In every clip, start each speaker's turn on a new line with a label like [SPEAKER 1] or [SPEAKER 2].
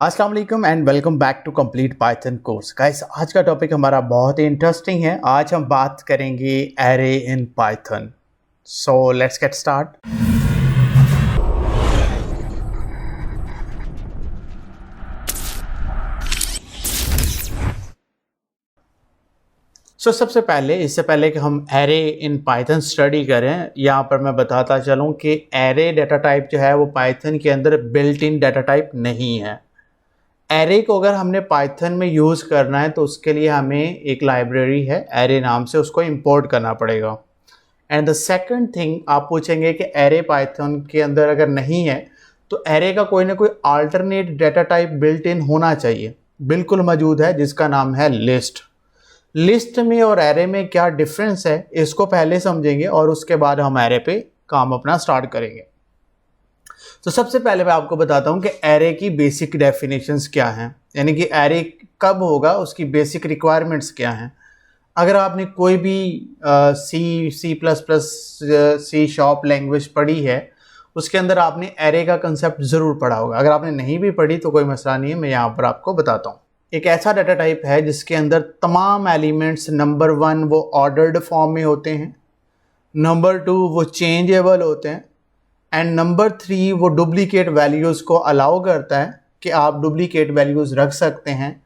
[SPEAKER 1] अस्सलाम वालेकुम and welcome back to complete Python course. Guys, आज का टॉपिक हमारा बहुत ही इंटरेस्टिंग है। आज हम बात करेंगे array in Python. So let's get start. सबसे पहले इससे पहले कि हम एरे इन पाइथन स्टडी करें, यहाँ पर मैं बताता चलूँ कि एरे डाटा टाइप जो है वो पाइथन के अंदर बिल्ट इन डाटा टाइप नहीं है। एरे को अगर हमने पाइथन में यूज़ करना है तो उसके लिए हमें एक लाइब्रेरी है एरे नाम से, उसको इंपोर्ट करना पड़ेगा। एंड द सेकंड थिंग, आप पूछेंगे कि एरे पाइथन के अंदर अगर नहीं है तो एरे का कोई ना कोई alternate data type built in होना चाहिए। बिल्कुल मौजूद है, जिसका नाम है लिस्ट। लिस्ट में और एरे में क्या डिफरेंस है इसको पहले समझेंगे और उसके बाद हम एरे पे काम अपना स्टार्ट करेंगे। तो सबसे पहले मैं आपको बताता हूँ कि एरे की बेसिक डेफिनेशंस क्या हैं, यानी कि एरे कब होगा, उसकी बेसिक रिक्वायरमेंट्स क्या हैं। अगर आपने कोई भी सी शार्प लैंग्वेज पढ़ी है, उसके अंदर आपने एरे का कंसेप्ट ज़रूर पढ़ा होगा। अगर आपने नहीं भी पढ़ी तो कोई मसला नहीं है, मैं यहाँ पर आपको बताता हूँ। एक ऐसा डाटा टाइप है जिसके अंदर तमाम एलिमेंट्स नंबर 1 वो ऑर्डर्ड फॉर्म में होते हैं, नंबर 2 वो चेंजेबल होते हैं, एंड नंबर 3 वो डुप्लीकेट वैल्यूज़ को अलाउ करता है कि आप डुप्लीकेट वैल्यूज़ रख सकते हैं।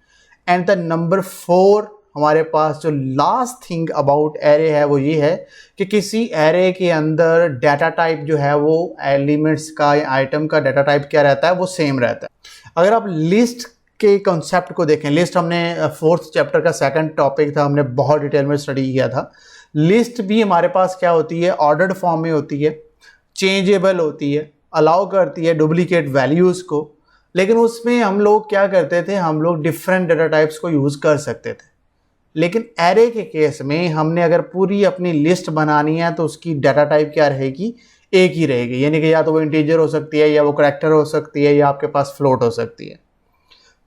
[SPEAKER 1] एंड द नंबर 4 हमारे पास जो लास्ट थिंग अबाउट एरे है वो ये है कि किसी एरे के अंदर डाटा टाइप जो है वो एलिमेंट्स का या आइटम का डाटा टाइप क्या रहता है, वो सेम रहता है। अगर आप लिस्ट के कॉन्सेप्ट को देखें, लिस्ट हमने 4th चैप्टर का सेकंड टॉपिक था, हमने बहुत डिटेल में स्टडी किया था। लिस्ट भी हमारे पास क्या होती है, ऑर्डर्ड फॉर्म में होती है, चेंजेबल होती है, अलाउ करती है डुप्लीकेट वैल्यूज़ को। लेकिन उसमें हम लोग क्या करते थे, हम लोग डिफरेंट डाटा टाइप्स को यूज़ कर सकते थे। लेकिन एरे के केस में हमने अगर पूरी अपनी लिस्ट बनानी है तो उसकी डाटा टाइप क्या रहेगी, एक ही रहेगी। यानी कि या तो वो इंटीजर हो सकती है, या वो करैक्टर हो सकती है, या आपके पास फ्लोट हो सकती है।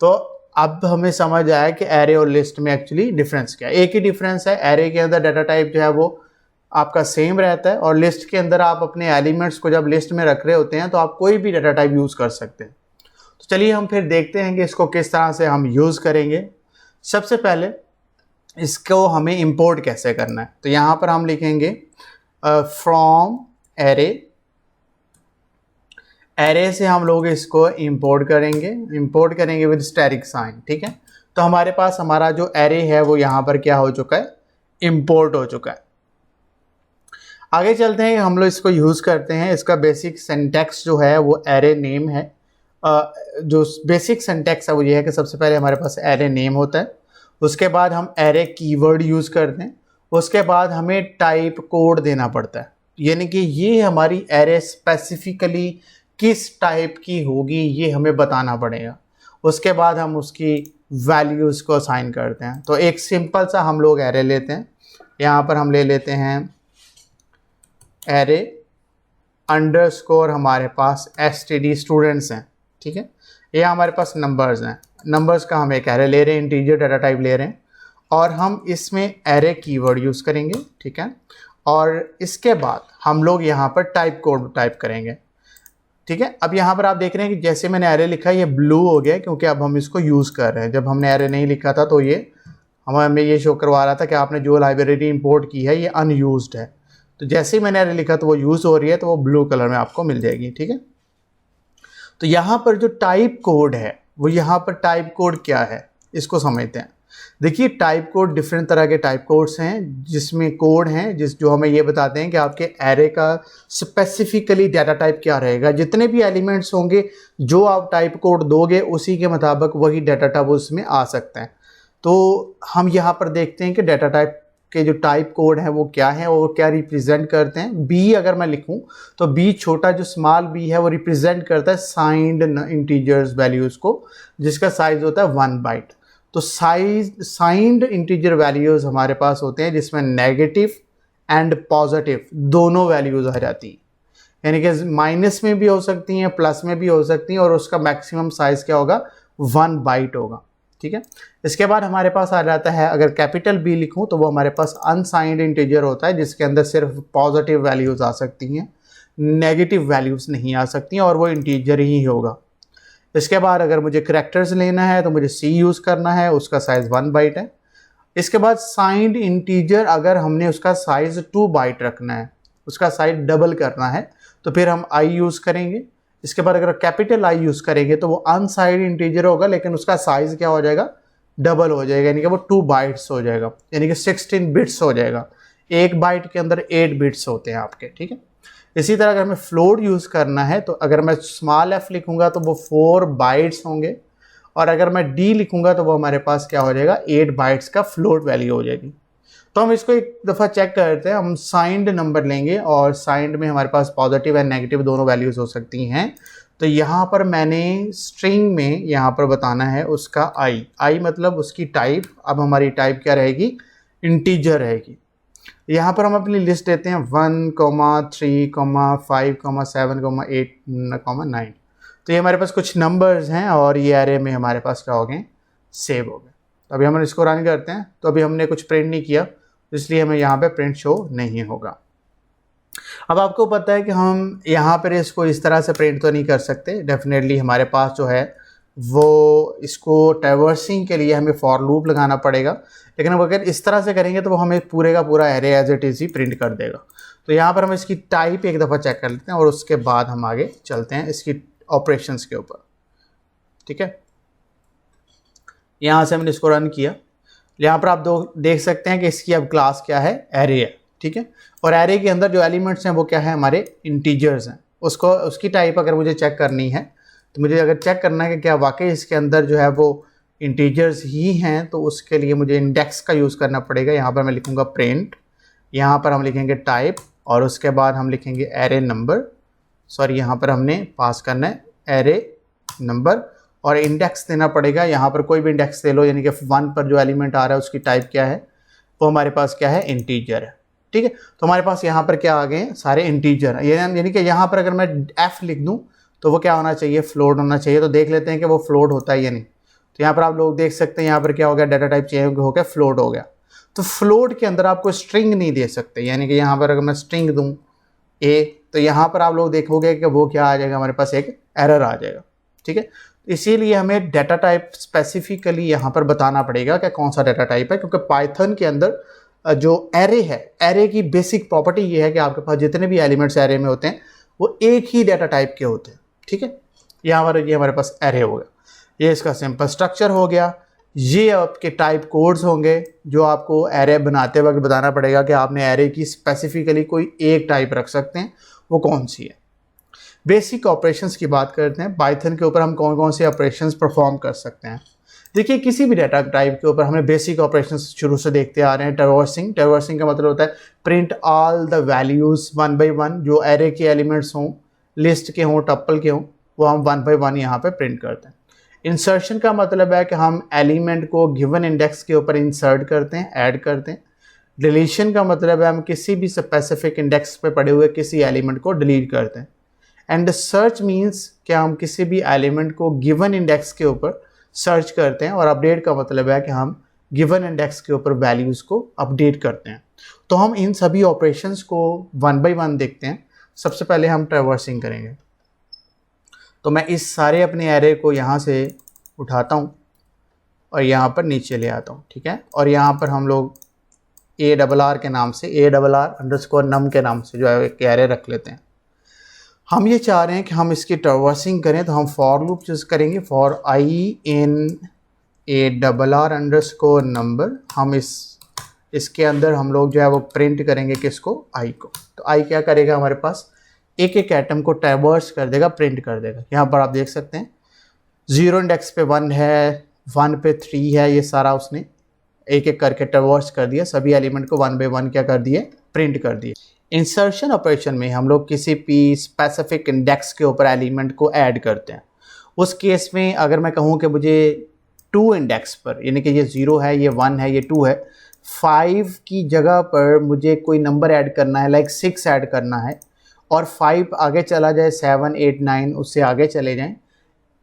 [SPEAKER 1] तो अब हमें समझ आया कि एरे और लिस्ट में एक्चुअली डिफरेंस क्या है। एक ही डिफरेंस है, एरे के अंदर डाटा टाइप जो है वो आपका सेम रहता है, और लिस्ट के अंदर आप अपने एलिमेंट्स को जब लिस्ट में रख रहे होते हैं तो आप कोई भी डाटा टाइप यूज़ कर सकते हैं। तो चलिए हम फिर देखते हैं कि इसको किस तरह से हम यूज़ करेंगे। सबसे पहले इसको हमें इंपोर्ट कैसे करना है, तो यहाँ पर हम लिखेंगे फ्रॉम एरे। एरे से हम लोग इसको इंपोर्ट करेंगे विद स्टैटिक साइन। ठीक है, तो हमारे पास हमारा जो एरे है वो यहाँ पर क्या हो चुका है, इंपोर्ट हो चुका है। आगे चलते हैं, हम लोग इसको यूज़ करते हैं। इसका बेसिक सिंटैक्स जो है वो एरे नेम है। जो बेसिक सिंटैक्स है वो ये है कि सबसे पहले हमारे पास एरे नेम होता है, उसके बाद हम एरे कीवर्ड यूज़ करते हैं, उसके बाद हमें टाइप कोड देना पड़ता है। यानी कि ये हमारी एरे स्पेसिफिकली किस टाइप की होगी ये हमें बताना पड़ेगा। उसके बाद हम उसकी वैल्यूज़ को असाइन करते हैं। तो एक सिंपल सा हम लोग एरे लेते हैं, यहाँ पर हम ले लेते हैं एरे अंडरस्कोर, हमारे पास std स्टूडेंट्स हैं। ठीक है, ये हमारे पास नंबर्स हैं, नंबर्स का हम एक एरे ले रहे हैं, इंटीजर डाटा टाइप ले रहे हैं, और हम इसमें एरे कीवर्ड यूज़ करेंगे। ठीक है, और इसके बाद हम लोग यहाँ पर टाइप कोड टाइप करेंगे। ठीक है, अब यहाँ पर आप देख रहे हैं कि जैसे मैंने एरे लिखा ये ब्लू हो गया, क्योंकि अब हम इसको यूज़ कर रहे हैं। जब हमने एरे नहीं लिखा था तो ये हमें ये शो करवा रहा था कि आपने जो लाइब्रेरी इंपोर्ट की है ये अनयूज्ड है। तो जैसे ही मैंने एरे लिखा तो वो यूज़ हो रही है, तो वो ब्लू कलर में आपको मिल जाएगी। ठीक है, तो यहाँ पर जो टाइप कोड है वो, यहाँ पर टाइप कोड क्या है इसको समझते हैं। देखिए, टाइप कोड डिफरेंट तरह के टाइप कोड्स हैं, जिसमें कोड हैं जो हमें ये बताते हैं कि आपके एरे का स्पेसिफिकली डाटा टाइप क्या रहेगा। जितने भी एलिमेंट्स होंगे जो आप टाइप कोड दोगे उसी के मुताबिक वही डाटा टाइप उसमें आ सकता है। तो हम यहाँ पर देखते हैं कि डाटा टाइप के जो टाइप कोड है वो क्या है और क्या रिप्रेजेंट करते हैं। बी अगर मैं लिखूं तो बी छोटा जो स्मॉल बी है वो रिप्रेजेंट करता है साइंड इंटीजर्स वैल्यूज़ को, जिसका साइज होता है 1 बाइट। तो साइंड इंटीजर वैल्यूज़ हमारे पास होते हैं जिसमें नेगेटिव एंड पॉजिटिव दोनों वैल्यूज़ आ जाती हैं, यानी कि माइनस में भी हो सकती हैं, प्लस में भी हो सकती हैं, और उसका मैक्सिमम साइज़ क्या होगा, 1 बाइट होगा। ठीक है, इसके बाद हमारे पास आ जाता है, अगर कैपिटल बी लिखूं तो वो हमारे पास अनसाइंड इंटीजर होता है, जिसके अंदर सिर्फ पॉजिटिव वैल्यूज़ आ सकती हैं, नेगेटिव वैल्यूज़ नहीं आ सकती, और वो इंटीजर ही होगा। इसके बाद अगर मुझे करैक्टर्स लेना है तो मुझे सी यूज़ करना है, उसका साइज़ 1 बाइट है। इसके बाद साइंड इंटीजर अगर हमने उसका साइज़ 2 बाइट रखना है, उसका साइज डबल करना है, तो फिर हम आई यूज़ करेंगे। इसके बाद अगर कैपिटल आई यूज़ करेंगे तो वो अनसाइड इंटीजर होगा, लेकिन उसका साइज़ क्या हो जाएगा, डबल हो जाएगा, यानी कि वो 2 बाइट्स हो जाएगा, यानी कि 16 बिट्स हो जाएगा। एक बाइट के अंदर 8 बिट्स होते हैं आपके, ठीक है। इसी तरह अगर हमें फ्लोट यूज़ करना है तो अगर मैं स्मॉल एफ लिखूंगा तो वो 4 बाइट्स होंगे, और अगर मैं डी लिखूंगा तो वो हमारे पास क्या हो जाएगा, 8 बाइट्स का फ्लोट वैल्यू हो जाएगी। तो हम इसको एक दफ़ा चेक करते हैं। हम साइंड नंबर लेंगे और साइंड में हमारे पास पॉजिटिव एंड नेगेटिव दोनों वैल्यूज़ हो सकती हैं। तो यहाँ पर मैंने स्ट्रिंग में यहाँ पर बताना है उसका आई मतलब उसकी टाइप। अब हमारी टाइप क्या रहेगी, इंटीजर रहेगी। यहाँ पर हम अपनी लिस्ट देते हैं 1, 3, 5, 7, 8, 9। तो ये हमारे पास कुछ नंबर्स हैं और ये एरे में हमारे पास क्या हो गए, सेव हो गए। तो अभी हम इसको रन करते हैं। तो अभी हमने कुछ प्रिंट नहीं किया, इसलिए हमें यहाँ पे प्रिंट शो नहीं होगा। अब आपको पता है कि हम यहाँ पर इसको इस तरह से प्रिंट तो नहीं कर सकते। डेफिनेटली हमारे पास जो है वो इसको ट्रैवर्सिंग के लिए हमें फॉर लूप लगाना पड़ेगा, लेकिन अब अगर इस तरह से करेंगे तो वो हमें पूरे का पूरा एरे एज इट इज़ ही प्रिंट कर देगा। तो यहाँ पर हम इसकी टाइप एक दफ़ा चेक कर लेते हैं और उसके बाद हम आगे चलते हैं इसकी ऑपरेशंस के ऊपर, ठीक है। यहाँ से हमने इसको रन किया। यहाँ पर आप देख सकते हैं कि इसकी अब क्लास क्या है, एरे है, ठीक है। और एरे के अंदर जो एलिमेंट्स हैं वो क्या है, हमारे इंटीजर्स हैं। उसकी टाइप अगर मुझे चेक करनी है तो मुझे अगर चेक करना है कि क्या वाकई इसके अंदर जो है वो इंटीजर्स ही हैं, तो उसके लिए मुझे इंडेक्स का यूज़ करना पड़ेगा। यहाँ पर मैं लिखूँगा प्रिंट, यहाँ पर हम लिखेंगे टाइप और उसके बाद हम लिखेंगे एरे नंबर। सॉरी, यहाँ पर हमने पास करना है एरे नंबर और इंडेक्स देना पड़ेगा। यहाँ पर कोई भी इंडेक्स दे लो, यानी कि 1 पर जो एलिमेंट आ रहा है उसकी टाइप क्या है, वो हमारे पास क्या है, इंटीजर है, ठीक है। तो हमारे पास यहाँ पर क्या आ गए, सारे इंटीजर। यानी कि यहाँ पर अगर मैं एफ लिख दूँ तो वो क्या होना चाहिए, फ्लोट होना चाहिए। तो देख लेते हैं कि वो फ्लोट होता है या नहीं। तो यहाँ पर आप लोग देख सकते हैं, यहाँ पर क्या हो गया, डाटा टाइप चेंज हो गया, फ्लोट हो गया। तो फ्लोट के अंदर आपको स्ट्रिंग नहीं दे सकते, यानी कि यहाँ पर अगर मैं स्ट्रिंग दूँ ए, तो यहाँ पर आप लोग देखोगे कि वो क्या आ जाएगा, हमारे पास एक एरर आ जाएगा, ठीक है। इसीलिए हमें डाटा टाइप स्पेसिफिकली यहाँ पर बताना पड़ेगा कि कौन सा डाटा टाइप है, क्योंकि पाइथन के अंदर जो एरे है, एरे की बेसिक प्रॉपर्टी ये है कि आपके पास जितने भी एलिमेंट्स एरे में होते हैं वो एक ही डाटा टाइप के होते हैं, ठीक है। यहाँ पर ये हमारे पास एरे हो गया, ये इसका सिंपल स्ट्रक्चर हो गया। ये आपके टाइप कोड्स होंगे जो आपको एरे बनाते वक्त बताना पड़ेगा कि आपने एरे की स्पेसिफिकली कोई एक टाइप रख सकते हैं, वो कौन सी है। बेसिक ऑपरेशंस की बात करते हैं, पाइथन के ऊपर हम कौन कौन से ऑपरेशंस परफॉर्म कर सकते हैं। देखिए, किसी भी डाटा टाइप के ऊपर हमने बेसिक ऑपरेशंस शुरू से देखते आ रहे हैं। ट्रैवर्सिंग का मतलब होता है print all the values 1 by 1, जो एरे के एलिमेंट्स हों, लिस्ट के हों, टप्पल के हों, वो हम 1 by 1 यहाँ पे प्रिंट करते हैं। इंसर्शन का मतलब है कि हम एलिमेंट को गिवन इंडेक्स के ऊपर इंसर्ट करते हैं, ऐड करते हैं। डिलीशन का मतलब है हम किसी भी स्पेसिफिक इंडेक्स पे पड़े हुए किसी एलिमेंट को डिलीट करते हैं। एंड सर्च मीन्स कि हम किसी भी एलिमेंट को गिवन इंडेक्स के ऊपर सर्च करते हैं। और अपडेट का मतलब है कि हम गिवन इंडेक्स के ऊपर वैल्यूज़ को अपडेट करते हैं। तो हम इन सभी ऑपरेशंस को 1 by 1 देखते हैं। सबसे पहले हम ट्रैवर्सिंग करेंगे। तो मैं इस सारे अपने एरे को यहाँ से उठाता हूँ और यहाँ पर नीचे ले आता हूँ, ठीक है। और यहाँ पर हम लोग ARR के नाम से, ARR_num के नाम से जो है एक एरे रख लेते हैं। हम ये चाह रहे हैं कि हम इसकी ट्रैवर्सिंग करें, तो हम फॉर लूप चूज़ करेंगे, फॉर आई इन ARR_number। हम इसके अंदर हम लोग जो है वो प्रिंट करेंगे किसको, आई को। तो आई क्या करेगा, हमारे पास एक एक एटम को ट्रैवर्स कर देगा, प्रिंट कर देगा। यहाँ पर आप देख सकते हैं 0 इंडेक्स पे 1 है, 1 पे 3 है, ये सारा उसने एक एक करके ट्रैवर्स कर दिया। सभी एलिमेंट को 1 by 1 क्या कर दिए, प्रिंट कर दिए। इंसर्शन ऑपरेशन में हम लोग किसी भी स्पेसिफिक इंडेक्स के ऊपर एलिमेंट को ऐड करते हैं। उस केस में अगर मैं कहूँ कि मुझे 2 इंडेक्स पर, यानी कि ये 0 है, ये 1 है, ये 2 है, 5 की जगह पर मुझे कोई नंबर ऐड करना है, लाइक 6 ऐड करना है, और 5 आगे चला जाए, 7, 8, 9 उससे आगे चले जाएं।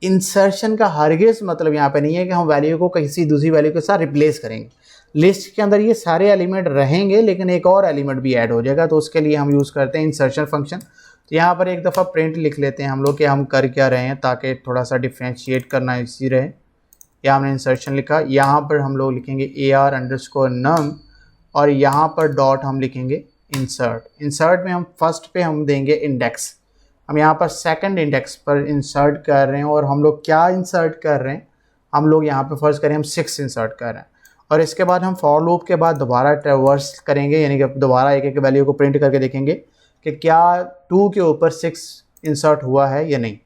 [SPEAKER 1] इंसर्शन का हरगिज़ मतलब यहाँ पे नहीं है कि हम वैल्यू को किसी दूसरी वैल्यू के साथ रिप्लेस करेंगे। लिस्ट के अंदर ये सारे एलिमेंट रहेंगे, लेकिन एक और एलिमेंट भी ऐड हो जाएगा। तो उसके लिए हम यूज़ करते हैं इंसर्शन फंक्शन। तो यहाँ पर एक दफ़ा प्रिंट लिख लेते हैं हम लोग कि हम कर क्या रहे हैं, ताकि थोड़ा सा डिफ्रेंशिएट करना इजी रहे। या हमने इंसर्शन लिखा, यहाँ पर हम लोग लिखेंगे AR_num और यहाँ पर डॉट हम लिखेंगे इंसर्ट। इंसर्ट में हम फर्स्ट पे हम देंगे इंडेक्स, हम यहाँ पर सेकंड इंडेक्स पर इंसर्ट कर रहे हैं। और हम लोग क्या इंसर्ट कर रहे हैं, हम लोग यहाँ पे फर्स्ट करें हम 6 इंसर्ट कर रहे हैं। और इसके बाद हम फॉर लूप के बाद दोबारा ट्रैवर्स करेंगे, यानी कि दोबारा एक एक वैल्यू को प्रिंट करके देखेंगे कि क्या 2 के ऊपर 6 इंसर्ट हुआ है या नहीं।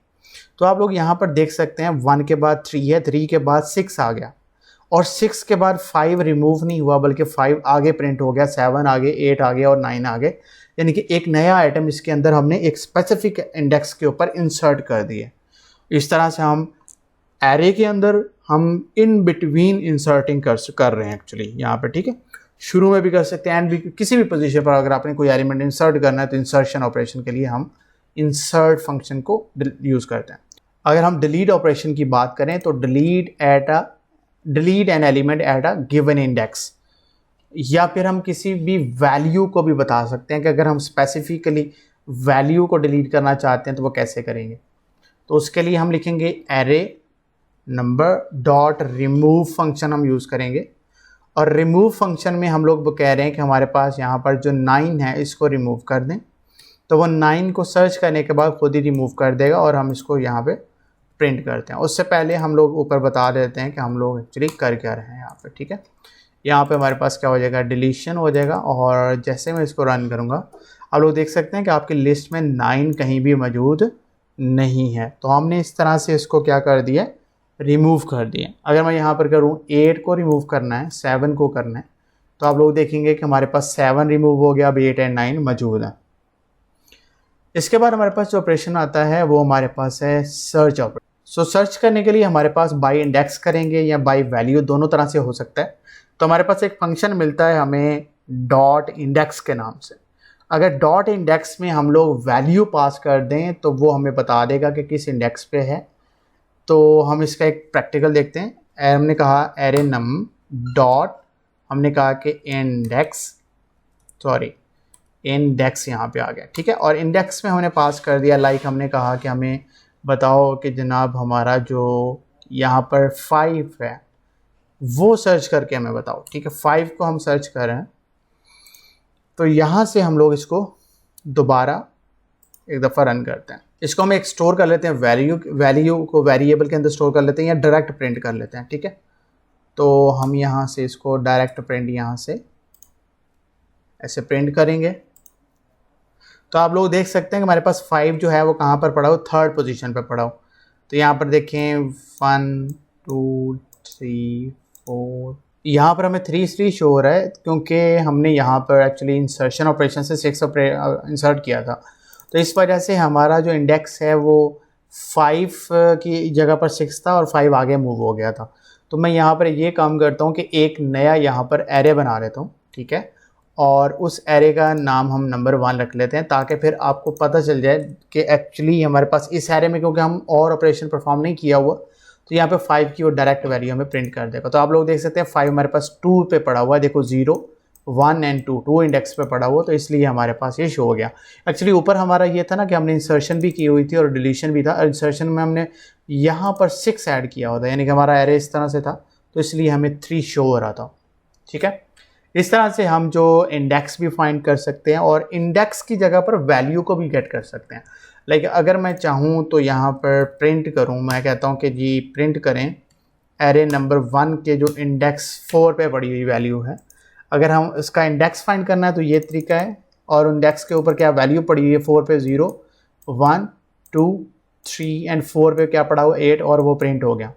[SPEAKER 1] तो आप लोग यहाँ पर देख सकते हैं 1 के बाद 3 है, 3 के बाद 6 आ गया और 6 के बाद 5 रिमूव नहीं हुआ बल्कि 5 आगे प्रिंट हो गया, 7 आगे, 8 आगे और 9 आगे। यानी कि एक नया आइटम इसके अंदर हमने एक स्पेसिफिक इंडेक्स के ऊपर इंसर्ट कर दिए। इस तरह से हम एरे के अंदर हम इन बिटवीन इंसर्टिंग कर रहे हैं एक्चुअली यहाँ पे, ठीक है। शुरू में भी कर सकते हैं एंड भी, किसी भी पोजीशन पर अगर आपने कोई एलिमेंट इंसर्ट करना है तो इंसर्शन ऑपरेशन के लिए हम इंसर्ट फंक्शन को यूज़ करते हैं। अगर हम डिलीट ऑपरेशन की बात करें तो delete an element at a given index, या फिर हम किसी भी वैल्यू को भी बता सकते हैं कि अगर हम स्पेसिफिकली वैल्यू को डिलीट करना चाहते हैं तो वो कैसे करेंगे। तो उसके लिए हम लिखेंगे array number dot remove function हम यूज़ करेंगे। और रिमूव फंक्शन में हम लोग वो कह रहे हैं कि हमारे पास यहाँ पर जो 9 है इसको रिमूव कर दें, तो वो 9 को सर्च करने के बाद खुद ही रिमूव कर देगा और हम इसको यहाँ पे प्रिंट करते हैं। उससे पहले हम लोग ऊपर बता देते हैं कि हम लोग एक्चुअली कर क्या रहे हैं यहाँ पे, ठीक है। यहाँ पे हमारे पास क्या हो जाएगा, डिलीशन हो जाएगा। और जैसे मैं इसको रन करूँगा आप लोग देख सकते हैं कि आपकी लिस्ट में 9 कहीं भी मौजूद नहीं है। तो हमने इस तरह से इसको क्या कर दिया, रिमूव कर दिया। अगर मैं यहाँ पर करूँ 8 को रिमूव करना है, 7 को करना है, तो आप लोग देखेंगे कि हमारे पास 7 रिमूव हो गया, अब 8 एंड 9 मौजूद है। इसके बाद हमारे पास जो ऑपरेशन आता है वो हमारे पास है सर्च ऑपरेशन। सो सर्च करने के लिए हमारे पास बाय इंडेक्स करेंगे या बाय वैल्यू, दोनों तरह से हो सकता है। तो हमारे पास एक फंक्शन मिलता है हमें डॉट इंडेक्स के नाम से। अगर डॉट इंडेक्स में हम लोग वैल्यू पास कर दें तो वो हमें बता देगा कि किस इंडेक्स पे है। तो हम इसका एक प्रैक्टिकल देखते हैं। हमने कहा एरे नम डॉट, हमने कहा कि इंडेक्स यहाँ पे आ गया, ठीक है। और इंडेक्स में हमने पास कर दिया, लाइक हमने कहा कि हमें बताओ कि जनाब हमारा जो यहाँ पर 5 है वो सर्च करके हमें बताओ, ठीक है। 5 को हम सर्च कर रहे हैं, तो यहाँ से हम लोग इसको दोबारा एक दफ़ा रन करते हैं। इसको हम एक स्टोर कर लेते हैं, वैल्यू को वेरिएबल के अंदर स्टोर कर लेते हैं या डायरेक्ट प्रिंट कर लेते हैं, ठीक है। तो हम यहाँ से इसको डायरेक्ट प्रिंट यहाँ से ऐसे प्रिंट करेंगे। तो आप लोग देख सकते हैं कि हमारे पास 5 जो है वो कहाँ पर पड़ा हो, 3rd पोजीशन पर पड़ा हो। तो यहाँ पर देखें 1 2 3 4, यहाँ पर हमें 3 शो हो रहा है क्योंकि हमने यहाँ पर एक्चुअली इंसर्शन ऑपरेशन से 6 इंसर्ट किया था। तो इस वजह से हमारा जो इंडेक्स है वो 5 की जगह पर 6 था और 5 आगे मूव हो गया था। तो मैं यहाँ पर ये काम करता हूँ कि एक नया यहाँ पर एरे बना लेता हूँ, ठीक है। और उस एरे का नाम हम नंबर 1 रख लेते हैं, ताकि फिर आपको पता चल जाए कि एक्चुअली हमारे पास इस एरे में, क्योंकि हम और ऑपरेशन परफॉर्म नहीं किया हुआ, तो यहाँ पे 5 की वो डायरेक्ट वैल्यू हमें प्रिंट कर देगा। तो आप लोग देख सकते हैं 5 हमारे पास 2 पे पड़ा हुआ है, देखो 0 1 एंड 2 इंडेक्स पे पड़ा हुआ, तो इसलिए हमारे पास ये शो हो गया। एक्चुअली ऊपर हमारा ये था ना कि हमने इंसर्शन भी की हुई थी और डिलीशन भी था। इंसर्शन में हमने यहाँ पर 6 ऐड किया होता, यानी कि हमारा एरे इस तरह से था, तो इसलिए हमें 3 शो हो रहा था, ठीक है। इस तरह से हम जो इंडेक्स भी फाइंड कर सकते हैं और इंडेक्स की जगह पर वैल्यू को भी गेट कर सकते हैं। लाइक अगर मैं चाहूँ तो यहाँ पर प्रिंट करूँ, मैं कहता हूँ कि जी प्रिंट करें एरे नंबर 1 के जो इंडेक्स 4 पे पड़ी हुई वैल्यू है। अगर हम इसका इंडेक्स फाइंड करना है तो ये तरीका है, और इंडेक्स के ऊपर क्या वैल्यू पड़ी हुई है 4 पे 0 1 2 3 एंड 4 पे क्या पड़ा हुआ 8, और वो प्रिंट हो गया।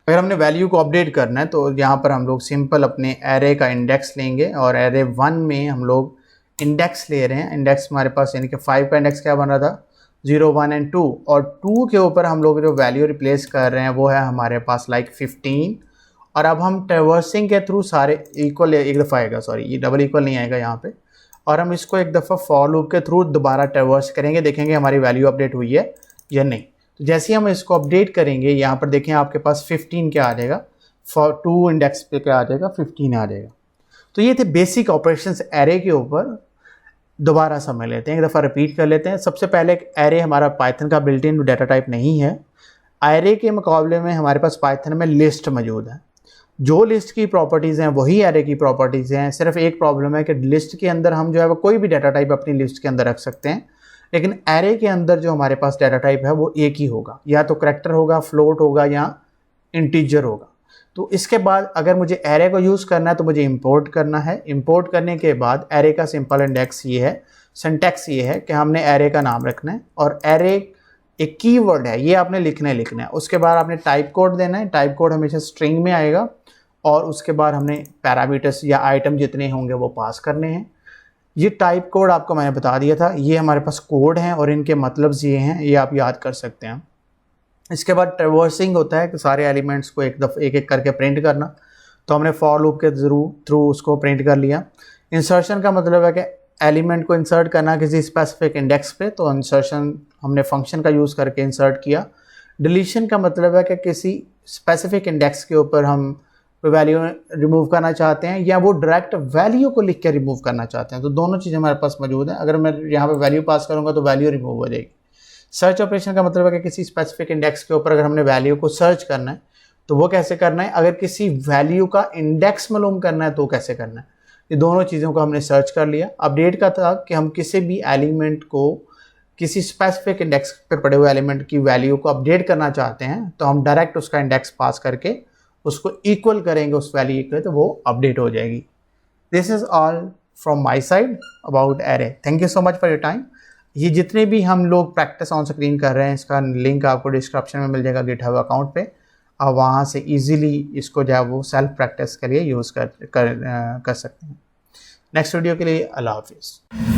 [SPEAKER 1] अगर हमने वैल्यू को अपडेट करना है तो यहाँ पर हम लोग सिंपल अपने एरे का इंडेक्स लेंगे और एरे 1 में हम लोग इंडेक्स ले रहे हैं। इंडेक्स हमारे पास यानी कि 5 का इंडेक्स क्या बन रहा था 0 1 एंड 2, और 2 के ऊपर हम लोग जो वैल्यू रिप्लेस कर रहे हैं वो है हमारे पास लाइक 15। और अब हम ट्रैवर्सिंग के थ्रू सारे इक्वल एक दफ़ा आएगा, सॉरी ये डबल इक्वल नहीं आएगा यहाँ पे, और हम इसको एक दफ़ा फॉर लूप के थ्रू दोबारा ट्रैवर्स करेंगे, देखेंगे हमारी वैल्यू अपडेट हुई है या नहीं। तो जैसे ही हम इसको अपडेट करेंगे यहाँ पर देखें आपके पास 15 क्या आ जाएगा, फॉर 2 इंडेक्स पे क्या आ जाएगा 15 आ जाएगा। तो ये थे बेसिक ऑपरेशंस एरे के ऊपर। दोबारा समझ लेते हैं, एक दफ़ा रिपीट कर लेते हैं। सबसे पहले एक एरे हमारा पाइथन का बिल्ट इन डाटा टाइप नहीं है। एरे के मुकाबले में हमारे पास पाइथन में लिस्ट मौजूद है। जो लिस्ट की प्रॉपर्टीज़ हैं वही एरे की प्रॉपर्टीज़ हैं। सिर्फ एक प्रॉब्लम है कि लिस्ट के अंदर हम जो है वो कोई भी डाटा टाइप अपनी लिस्ट के अंदर रख सकते हैं, लेकिन एरे के अंदर जो हमारे पास डाटा टाइप है वो एक ही होगा, या तो करैक्टर होगा, फ्लोट होगा या इंटीजर होगा। तो इसके बाद अगर मुझे एरे को यूज़ करना है तो मुझे इंपोर्ट करना है। इंपोर्ट करने के बाद एरे का सिंपल इंडेक्स ये है, सिंटैक्स ये है कि हमने एरे का नाम रखना है और एरे एक कीवर्ड है, ये आपने लिखना है। उसके बाद आपने टाइप कोड देना है। टाइप कोड हमेशा स्ट्रिंग में आएगा और उसके बाद हमने पैरामीटर्स या आइटम जितने होंगे वो पास करने हैं। ये टाइप कोड आपको मैंने बता दिया था, ये हमारे पास कोड हैं और इनके मतलब ये हैं, ये आप याद कर सकते हैं। इसके बाद ट्रैवर्सिंग होता है कि सारे एलिमेंट्स को एक एक करके प्रिंट करना, तो हमने फॉर लूप के थ्रू उसको प्रिंट कर लिया। इंसर्शन का मतलब है कि एलिमेंट को इंसर्ट करना किसी स्पेसिफिक इंडेक्स पे, तो इंसर्शन हमने फंक्शन का यूज़ करके इंसर्ट किया। डिलीशन का मतलब है कि किसी स्पेसिफिक इंडेक्स के ऊपर हम वैल्यू रिमूव करना चाहते हैं या वो डायरेक्ट वैल्यू को लिख के रिमूव करना चाहते हैं, तो दोनों चीज़ें हमारे पास मौजूद हैं। अगर मैं यहाँ पे वैल्यू पास करूँगा तो वैल्यू रिमूव हो जाएगी। सर्च ऑपरेशन का मतलब है कि किसी स्पेसिफिक इंडेक्स के ऊपर अगर हमने वैल्यू को सर्च करना है तो वो कैसे करना है, अगर किसी वैल्यू का इंडेक्स मालूम करना है तो कैसे करना है। ये दोनों चीज़ों को हमने सर्च कर लिया। अपडेट का था कि हम किसी भी एलिमेंट को किसी स्पेसिफिक इंडेक्स पर पड़े हुए एलिमेंट की वैल्यू को अपडेट करना चाहते हैं तो हम डायरेक्ट उसका इंडेक्स पास करके उसको इक्वल करेंगे उस वैल्यू के, तो वो अपडेट हो जाएगी। This is all from my side about array. Thank you so much for your time. ये जितने भी हम लोग प्रैक्टिस ऑन स्क्रीन कर रहे हैं इसका लिंक आपको डिस्क्रिप्शन में मिल जाएगा गिटहब अकाउंट पे, आप वहाँ से इजीली इसको जो है वो सेल्फ प्रैक्टिस के लिए यूज़ कर सकते हैं। नेक्स्ट वीडियो के लिए अल्लाह हाफिज़।